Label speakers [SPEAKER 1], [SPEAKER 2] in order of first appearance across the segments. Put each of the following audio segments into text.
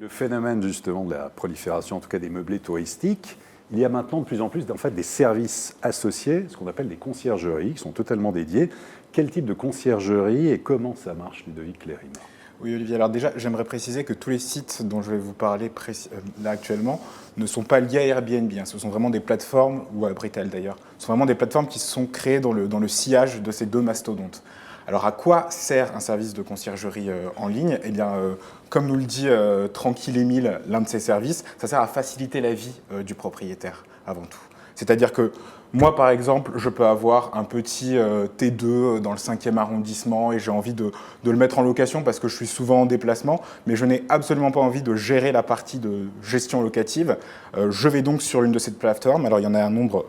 [SPEAKER 1] Le phénomène justement de la prolifération, en tout cas des meublés touristiques, il y a maintenant de plus en plus des services associés, ce qu'on appelle des conciergeries, qui sont totalement dédiés. Quel type de conciergerie et comment ça marche, Ludovic Clérima?
[SPEAKER 2] Oui, Olivier. Alors déjà, j'aimerais préciser que tous les sites dont je vais vous parler là actuellement ne sont pas liés à Airbnb. Ce sont vraiment des plateformes, ou à Britel d'ailleurs, ce sont vraiment des plateformes qui se sont créées dans le sillage de ces deux mastodontes. Alors à quoi sert un service de conciergerie en ligne? Eh bien, comme nous le dit Tranquille Émile, l'un de ces services, ça sert à faciliter la vie du propriétaire avant tout. C'est-à-dire que moi, par exemple, je peux avoir un petit T2 dans le 5e arrondissement et j'ai envie de le mettre en location parce que je suis souvent en déplacement, mais je n'ai absolument pas envie de gérer la partie de gestion locative. Je vais donc sur l'une de ces plateformes. Alors, il y en a un nombre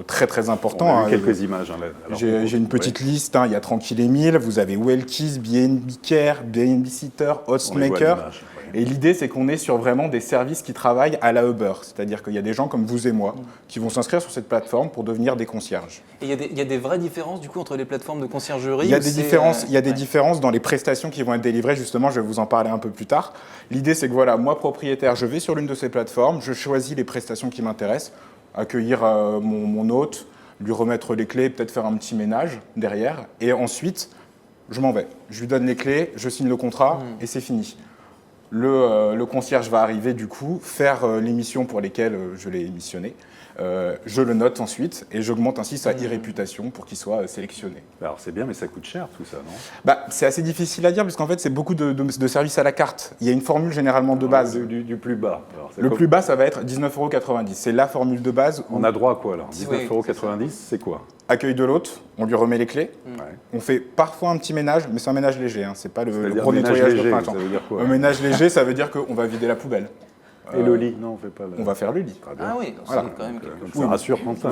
[SPEAKER 2] très très important.
[SPEAKER 1] On a vu quelques images.
[SPEAKER 2] J'ai une petite liste. Il y a Tranquille Émile, vous avez Wellkeys, BNB Care, BNB Sitter, Hostmaker. Et l'idée, c'est qu'on est sur vraiment des services qui travaillent à la Uber. C'est-à-dire qu'il y a des gens comme vous et moi qui vont s'inscrire sur cette plateforme pour devenir des concierges.
[SPEAKER 3] Et il y a des vraies différences du coup entre les plateformes de conciergerie?
[SPEAKER 2] Il y a des différences dans les prestations qui vont être délivrées. Justement, je vais vous en parler un peu plus tard. L'idée, c'est que voilà, moi, propriétaire, je vais sur l'une de ces plateformes, je choisis les prestations qui m'intéressent, accueillir mon hôte, lui remettre les clés, peut-être faire un petit ménage derrière. Et ensuite, je m'en vais. Je lui donne les clés, je signe le contrat et c'est fini. Le concierge va arriver du coup, faire les missions pour lesquelles je l'ai missionné. Je le note ensuite et j'augmente ainsi sa e-réputation pour qu'il soit sélectionné.
[SPEAKER 1] Alors c'est bien, mais ça coûte cher tout ça, non?
[SPEAKER 2] C'est assez difficile à dire parce qu'en fait c'est beaucoup de services à la carte. Il y a une formule généralement de base.
[SPEAKER 1] Du plus bas.
[SPEAKER 2] Alors, plus bas, ça va être 19,90 €. C'est la formule de base.
[SPEAKER 1] On a droit à quoi alors? 19,90 €, c'est quoi?
[SPEAKER 2] Accueil de l'hôte, on lui remet les clés. On fait parfois un petit ménage, mais c'est un ménage léger. C'est pas le gros nettoyage de printemps.
[SPEAKER 1] Ça veut dire quoi?
[SPEAKER 2] Un ménage léger, ça veut dire qu'on va vider la poubelle.
[SPEAKER 1] Et le lit? Non, on fait pas.
[SPEAKER 2] On va faire le lit.
[SPEAKER 3] Ah oui, c'est quand même quelque chose.
[SPEAKER 1] Ça rassure quand ça.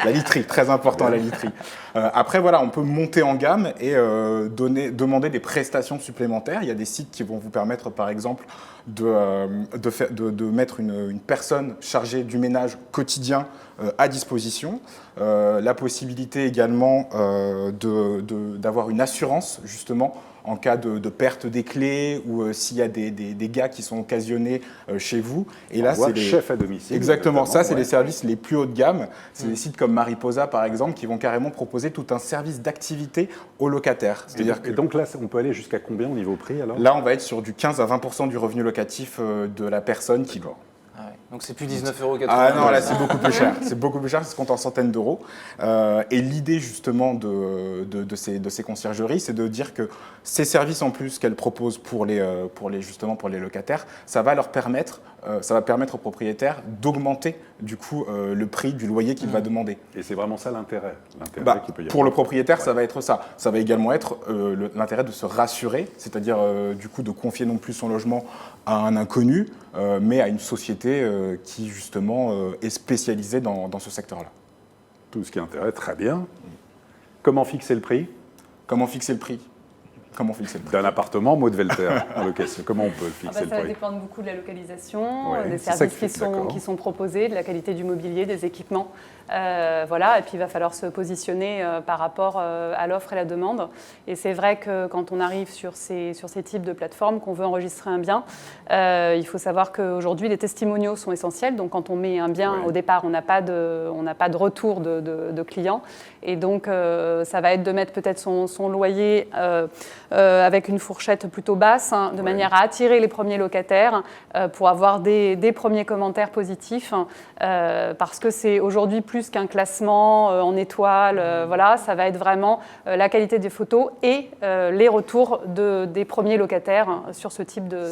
[SPEAKER 2] La literie, très important la literie. Après, voilà, on peut monter en gamme et demander des prestations supplémentaires. Il y a des sites qui vont vous permettre, par exemple, de mettre une personne chargée du ménage quotidien à disposition. La possibilité également d'avoir une assurance, justement, en cas de perte des clés ou s'il y a des dégâts qui sont occasionnés chez vous.
[SPEAKER 1] Et là, c'est les chefs à domicile.
[SPEAKER 2] Exactement, ça, c'est les services les plus haut de gamme. C'est des sites comme Mariposa, par exemple, qui vont carrément proposer tout un service d'activité aux locataires.
[SPEAKER 1] Et donc là, on peut aller jusqu'à combien au niveau prix alors?
[SPEAKER 2] Là, on va être sur du 15 à 20% du revenu locatif de la personne qui loue.
[SPEAKER 3] Donc c'est plus 19,90 €.
[SPEAKER 2] Ah non, là c'est beaucoup plus cher. C'est beaucoup plus cher, ça se compte en centaines d'euros. Et l'idée justement de ces conciergeries, c'est de dire que ces services en plus qu'elles proposent pour les locataires, ça va permettre aux propriétaires d'augmenter du coup le prix du loyer qu'il va demander.
[SPEAKER 1] Et c'est vraiment ça l'intérêt qu'il peut y avoir.
[SPEAKER 2] Pour le propriétaire, ça va être ça. Ça va également être l'intérêt de se rassurer, c'est-à-dire du coup de confier non plus son logement à un inconnu, mais à une société qui justement est spécialisée dans ce secteur-là.
[SPEAKER 1] Tout ce qui intéresse, très bien. Comment fixer le prix?
[SPEAKER 2] Comment fixer le prix?
[SPEAKER 1] D'un appartement, Maud-Welter, en location. Comment on peut fixer le prix?
[SPEAKER 4] Ça va dépendre beaucoup de la localisation, des services qui sont proposés, de la qualité du mobilier, des équipements. Voilà. Et puis il va falloir se positionner par rapport à l'offre et la demande. Et c'est vrai que quand on arrive sur ces types de plateformes, qu'on veut enregistrer un bien, il faut savoir qu'aujourd'hui, les testimoniaux sont essentiels. Donc quand on met un bien, au départ, on n'a pas de retour de clients. Et donc ça va être de mettre peut-être son loyer avec une fourchette plutôt basse, de manière à attirer les premiers locataires pour avoir des premiers commentaires positifs. Parce que c'est aujourd'hui plus qu'un classement en étoiles, voilà, ça va être vraiment la qualité des photos et les retours des premiers locataires sur ce type de...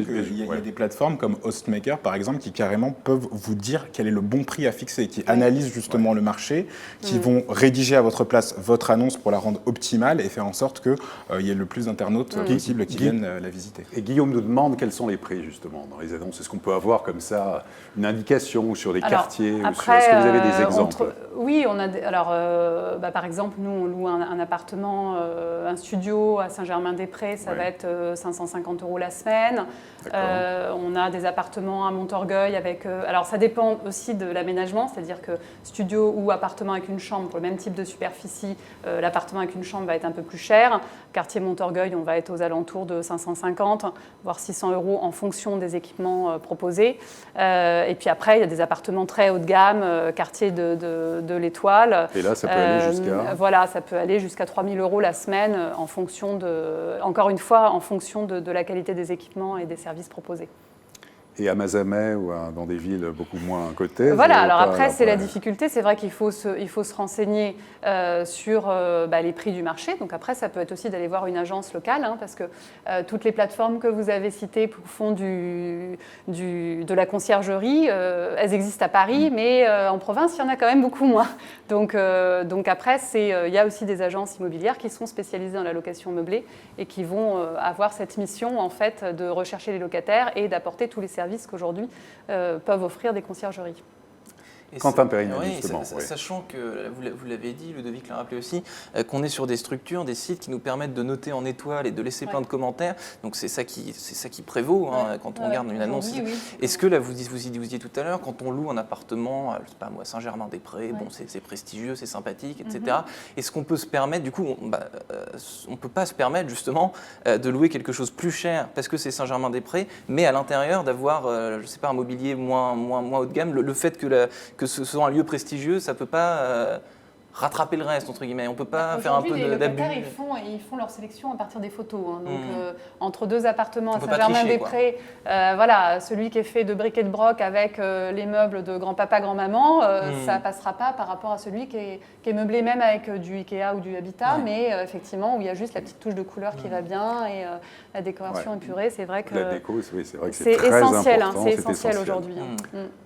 [SPEAKER 2] Il y a des plateformes comme Hostmaker, par exemple, qui carrément peuvent vous dire quel est le bon prix à fixer, qui analysent justement le marché, qui vont rédiger à votre place votre annonce pour la rendre optimale et faire en sorte qu'il y ait le plus d'internautes possible qui viennent la visiter.
[SPEAKER 1] Et Guillaume nous demande quels sont les prix justement dans les annonces. Est-ce qu'on peut avoir comme ça une indication sur des quartiers ou est-ce que vous avez des exemples?
[SPEAKER 4] Oui, on a par exemple, nous, on loue un appartement, un studio à Saint-Germain-des-Prés, ça va être 550 € la semaine. On a des appartements à Montorgueil avec... alors, ça dépend aussi de l'aménagement, c'est-à-dire que studio ou appartement avec une chambre, pour le même type de superficie, l'appartement avec une chambre va être un peu plus cher. Quartier Montorgueil, on va être aux alentours de 550, voire 600 € en fonction des équipements proposés. Et puis après, il y a des appartements très haut de gamme, quartier de l'Étoile.
[SPEAKER 1] Et là, ça peut aller jusqu'à...
[SPEAKER 4] Voilà, ça peut aller jusqu'à 3 000 € la semaine, en fonction encore une fois, en fonction de la qualité des équipements et des services proposés.
[SPEAKER 1] Et à Mazamet ou dans des villes beaucoup moins cotées.
[SPEAKER 4] Voilà, alors après, c'est la difficulté. C'est vrai qu'il faut se renseigner sur les prix du marché. Donc après, ça peut être aussi d'aller voir une agence locale, parce que toutes les plateformes que vous avez citées font de la conciergerie. Elles existent à Paris, mais en province, il y en a quand même beaucoup moins. Donc après, il y a aussi des agences immobilières qui sont spécialisées dans la location meublée et qui vont avoir cette mission, en fait, de rechercher les locataires et d'apporter tous les services qu'aujourd'hui peuvent offrir des conciergeries.
[SPEAKER 1] Quentin Pérignat, justement.
[SPEAKER 3] Sachant que, vous l'avez dit, Ludovic l'a rappelé aussi, qu'on est sur des structures, des sites qui nous permettent de noter en étoiles et de laisser plein de commentaires. Donc c'est ça qui prévaut quand on regarde une annonce.
[SPEAKER 4] Oui.
[SPEAKER 3] Est-ce que là, vous disiez tout à l'heure, quand on loue un appartement, je sais pas moi, Saint-Germain-des-Prés, bon, c'est prestigieux, c'est sympathique, etc. Est-ce qu'on peut se permettre, du coup, on peut pas se permettre justement de louer quelque chose plus cher parce que c'est Saint-Germain-des-Prés, mais à l'intérieur d'avoir, je sais pas, un mobilier moins haut de gamme. Le fait que ce soit un lieu prestigieux, ça ne peut pas rattraper le reste, entre guillemets. On ne peut pas faire un peu d'abus.
[SPEAKER 4] Les locataires, ils font leur sélection à partir des photos. Donc, entre deux appartements à Saint-Germain-des-Prés, celui qui est fait de briques et de broc avec les meubles de grand-papa, grand-maman, ça ne passera pas par rapport à celui qui est meublé même avec du Ikea ou du Habitat, mais effectivement, où il y a juste la petite touche de couleur qui va bien et la décoration épurée. C'est vrai que
[SPEAKER 1] la déco, oui, c'est vrai que
[SPEAKER 4] c'est
[SPEAKER 1] très
[SPEAKER 4] essentiel,
[SPEAKER 1] important.
[SPEAKER 4] c'est essentiel aujourd'hui.